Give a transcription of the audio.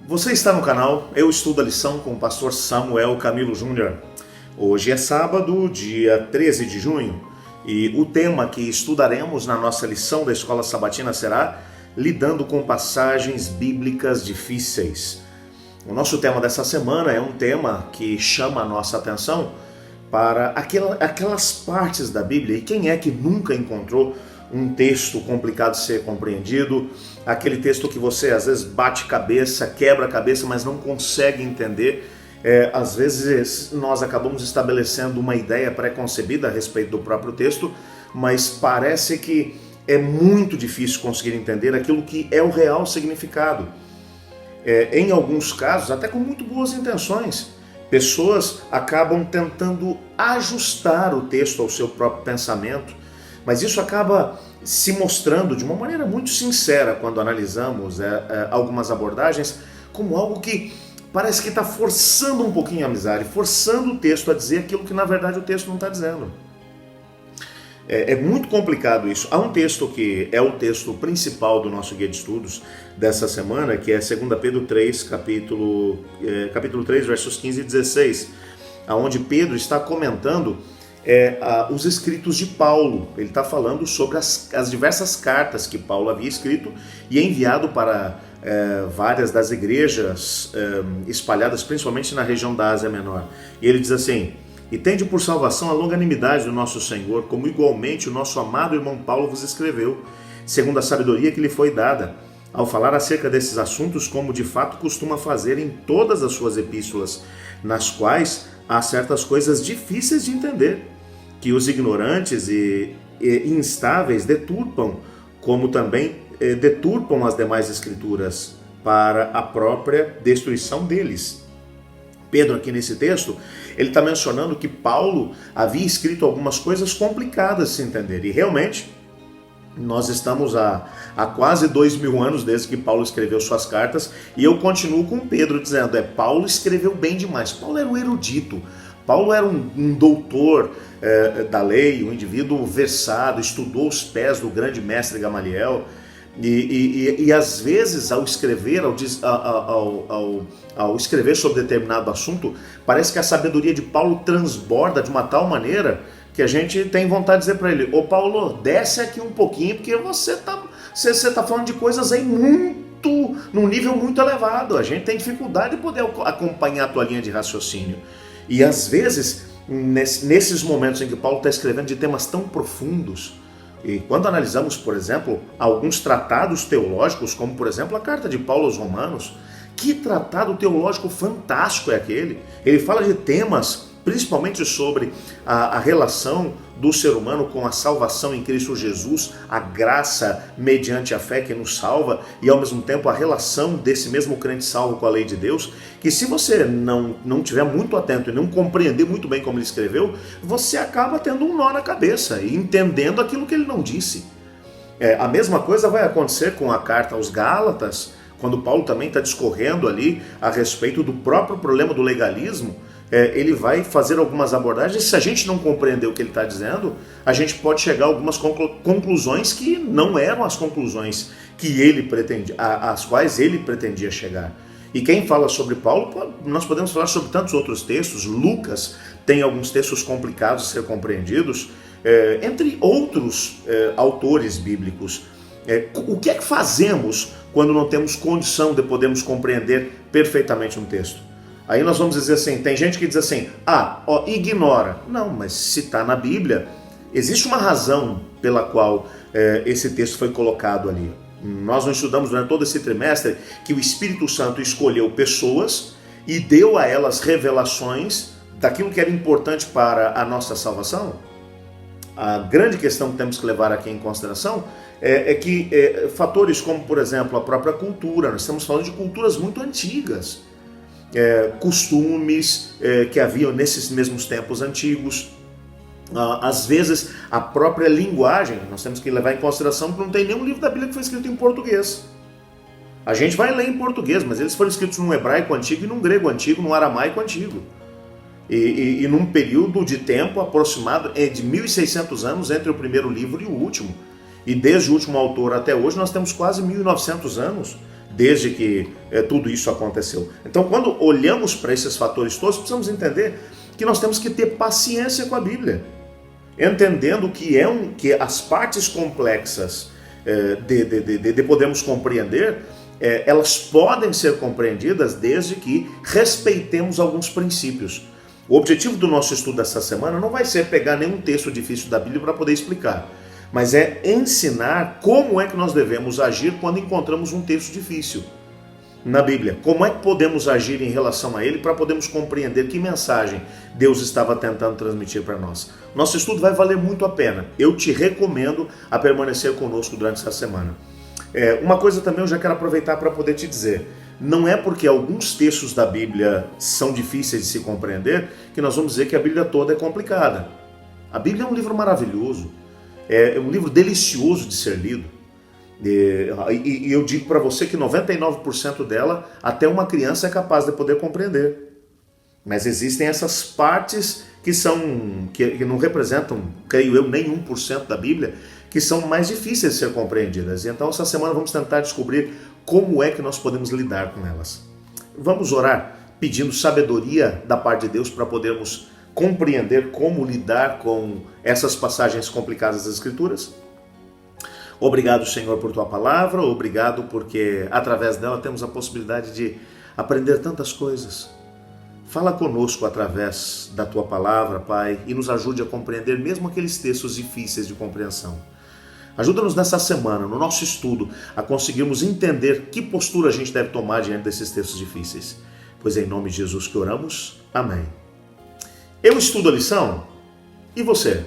Você está no canal Eu Estudo a Lição com o pastor Samuel Camilo Júnior. Hoje é sábado, dia 13 de junho, e o tema que estudaremos na nossa lição da Escola Sabatina será Lidando com passagens bíblicas difíceis. O nosso tema dessa semana é um tema que chama a nossa atenção para aquelas partes da Bíblia, e quem é que nunca encontrou um texto complicado de ser compreendido, aquele texto que você às vezes bate cabeça, quebra a cabeça, mas não consegue entender. Às vezes nós acabamos estabelecendo uma ideia pré-concebida a respeito do próprio texto, mas parece que é muito difícil conseguir entender aquilo que é o real significado. Em alguns casos, até com muito boas intenções, pessoas acabam tentando ajustar o texto ao seu próprio pensamento, mas isso acaba se mostrando de uma maneira muito sincera quando analisamos algumas abordagens como algo que parece que está forçando um pouquinho a amizade, forçando o texto a dizer aquilo que na verdade o texto não está dizendo. É muito complicado isso. Há um texto que é o texto principal do nosso guia de estudos dessa semana, que é 2 Pedro 3, capítulo 3, versos 15 e 16, onde Pedro está comentando os escritos de Paulo. Ele está falando sobre as diversas cartas que Paulo havia escrito e enviado para várias das igrejas espalhadas principalmente na região da Ásia Menor. E ele diz assim: "E tende por salvação a longanimidade do nosso Senhor, como igualmente o nosso amado irmão Paulo vos escreveu, segundo a sabedoria que lhe foi dada, ao falar acerca desses assuntos, como de fato costuma fazer em todas as suas epístolas, nas quais há certas coisas difíceis de entender, que os ignorantes e instáveis deturpam, como também deturpam as demais escrituras para a própria destruição deles." Pedro, aqui nesse texto, ele está mencionando que Paulo havia escrito algumas coisas complicadas de se entender, e realmente nós estamos há quase 2000 anos desde que Paulo escreveu suas cartas, e eu continuo com Pedro dizendo, Paulo escreveu bem demais. Paulo era um erudito, Paulo era um doutor da lei, um indivíduo versado, estudou os pés do grande mestre Gamaliel, e às vezes ao escrever, ao escrever sobre determinado assunto, parece que a sabedoria de Paulo transborda de uma tal maneira que a gente tem vontade de dizer para ele: "Ô Paulo, desce aqui um pouquinho, porque você tá falando de coisas aí num nível muito elevado, a gente tem dificuldade de poder acompanhar a tua linha de raciocínio." E às vezes, nesses momentos em que Paulo está escrevendo de temas tão profundos, e quando analisamos, por exemplo, alguns tratados teológicos, como por exemplo a carta de Paulo aos Romanos, que tratado teológico fantástico é aquele! Ele fala de temas principalmente sobre a relação do ser humano com a salvação em Cristo Jesus, a graça mediante a fé que nos salva, e ao mesmo tempo a relação desse mesmo crente salvo com a lei de Deus, que se você não tiver muito atento e não compreender muito bem como ele escreveu, você acaba tendo um nó na cabeça e entendendo aquilo que ele não disse. A mesma coisa vai acontecer com a carta aos Gálatas, quando Paulo também está discorrendo ali a respeito do próprio problema do legalismo. Ele vai fazer algumas abordagens, e se a gente não compreender o que ele está dizendo, a gente pode chegar a algumas conclusões que não eram as conclusões que ele pretendia, às quais ele pretendia chegar. E quem fala sobre Paulo, nós podemos falar sobre tantos outros textos. Lucas tem alguns textos complicados de ser compreendidos, entre outros autores bíblicos. O que é que fazemos quando não temos condição de podermos compreender perfeitamente um texto? Aí nós vamos dizer assim, tem gente que diz assim, ignora. Não, mas se está na Bíblia, existe uma razão pela qual esse texto foi colocado ali. Nós não estudamos durante todo esse trimestre que o Espírito Santo escolheu pessoas e deu a elas revelações daquilo que era importante para a nossa salvação? A grande questão que temos que levar aqui em consideração é que fatores como, por exemplo, a própria cultura, nós estamos falando de culturas muito antigas, costumes que haviam nesses mesmos tempos antigos, às vezes a própria linguagem, nós temos que levar em consideração que não tem nenhum livro da Bíblia que foi escrito em português. A gente vai ler em português, mas eles foram escritos num hebraico antigo e num grego antigo, num aramaico antigo. E num período de tempo aproximado de 1.600 anos entre o primeiro livro e o último. E desde o último autor até hoje nós temos quase 1.900 anos desde que tudo isso aconteceu. Então, quando olhamos para esses fatores todos, precisamos entender que nós temos que ter paciência com a Bíblia, entendendo que as partes complexas de podermos compreender, elas podem ser compreendidas desde que respeitemos alguns princípios. O objetivo do nosso estudo dessa semana não vai ser pegar nenhum texto difícil da Bíblia para poder explicar, mas é ensinar como é que nós devemos agir quando encontramos um texto difícil na Bíblia. Como é que podemos agir em relação a ele para podermos compreender que mensagem Deus estava tentando transmitir para nós. Nosso estudo vai valer muito a pena. Eu te recomendo a permanecer conosco durante essa semana. Uma coisa também eu já quero aproveitar para poder te dizer. Não é porque alguns textos da Bíblia são difíceis de se compreender que nós vamos dizer que a Bíblia toda é complicada. A Bíblia é um livro maravilhoso. É um livro delicioso de ser lido. E eu digo para você que 99% dela, até uma criança é capaz de poder compreender. Mas existem essas partes que não representam, creio eu, nem 1% da Bíblia, que são mais difíceis de ser compreendidas. Então, essa semana vamos tentar descobrir como é que nós podemos lidar com elas. Vamos orar pedindo sabedoria da parte de Deus para podermos compreender como lidar com essas passagens complicadas das Escrituras. Obrigado, Senhor, por Tua palavra, obrigado porque através dela temos a possibilidade de aprender tantas coisas. Fala conosco através da Tua palavra, Pai, e nos ajude a compreender mesmo aqueles textos difíceis de compreensão. Ajuda-nos nessa semana, no nosso estudo, a conseguirmos entender que postura a gente deve tomar diante desses textos difíceis. Pois é em nome de Jesus que oramos. Amém. Eu estudo a lição e você?